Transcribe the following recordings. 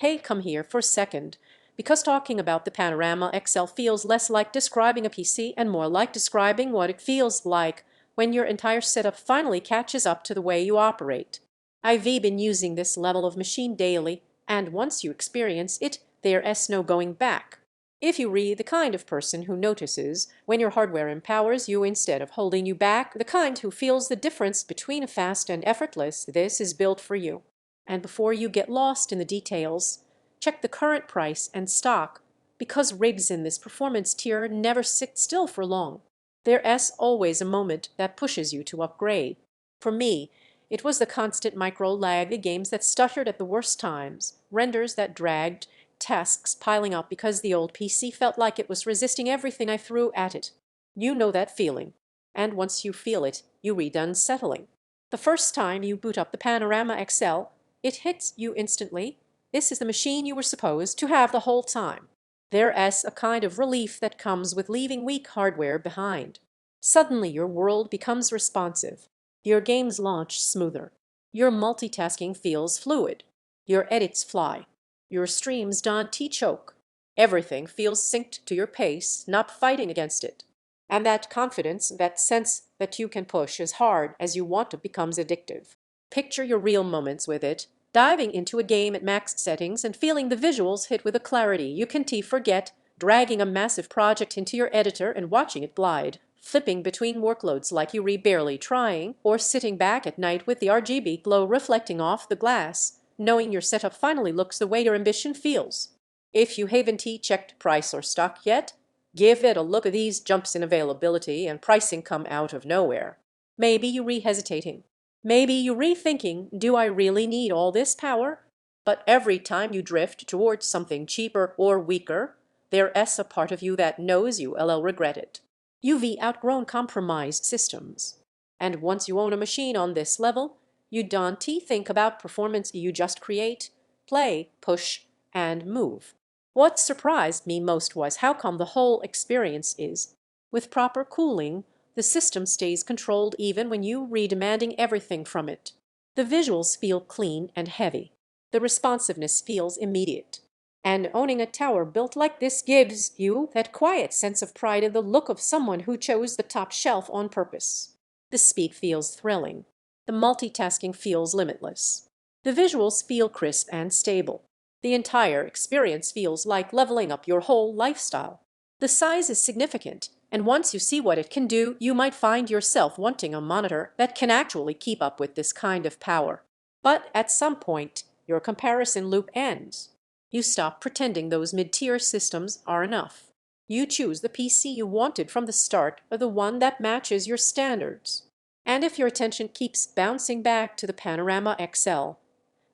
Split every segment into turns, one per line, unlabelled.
Hey, come here for a second, because talking about the Panorama XL feels less like describing a PC and more like describing what it feels like when your entire setup finally catches up to the way you operate. I've been using this level of machine daily, and once you experience it, there's no going back. If you re the kind of person who notices when your hardware empowers you instead of holding you back, the kind who feels the difference between a fast and effortless, this is built for you. And before you get lost in the details, check the current price and stock, because rigs in this performance tier never sit still for long. There's always a moment that pushes you to upgrade. For me, it was the constant micro-lag games that stuttered at the worst times, renders that dragged, tasks piling up because the old PC felt like it was resisting everything I threw at it. You know that feeling. And once you feel it, you read unsettling. The first time you boot up the Panorama XL, it hits you instantly. This is the machine you were supposed to have the whole time. There's a kind of relief that comes with leaving weak hardware behind. Suddenly your world becomes responsive. Your games launch smoother. Your multitasking feels fluid. Your edits fly. Your streams don't choke. Everything feels synced to your pace, not fighting against it. And that confidence, that sense that you can push as hard as you want to becomes addictive. Picture your real moments with it, diving into a game at max settings and feeling the visuals hit with a clarity you can't forget, dragging a massive project into your editor and watching it glide, flipping between workloads like you barely trying, or sitting back at night with the RGB glow reflecting off the glass, knowing your setup finally looks the way your ambition feels. If you haven't checked price or stock yet, give it a look. At these jumps in availability and pricing come out of nowhere. Maybe you hesitating. Maybe you rethinking, do I really need all this power? But every time you drift towards something cheaper or weaker, there's a part of you that knows you'll regret it. You've outgrown compromised systems. And once you own a machine on this level, you don't think about performance, you just create, play, push, and move. What surprised me most was how calm the whole experience is. With proper cooling, the system stays controlled even when you demanding everything from it. The visuals feel clean and heavy. The responsiveness feels immediate. And owning a tower built like this gives you that quiet sense of pride in the look of someone who chose the top shelf on purpose. The speed feels thrilling. The multitasking feels limitless. The visuals feel crisp and stable. The entire experience feels like leveling up your whole lifestyle. The size is significant, and once you see what it can do, you might find yourself wanting a monitor that can actually keep up with this kind of power. But at some point, your comparison loop ends. You stop pretending those mid-tier systems are enough. You choose the PC you wanted from the start, or the one that matches your standards. And if your attention keeps bouncing back to the Panorama XL,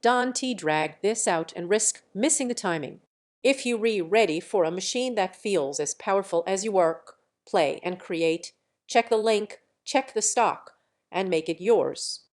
don't drag this out and risk missing the timing. If you ready for a machine that feels as powerful as you work, play, and create, check the link, check the stock, and make it yours.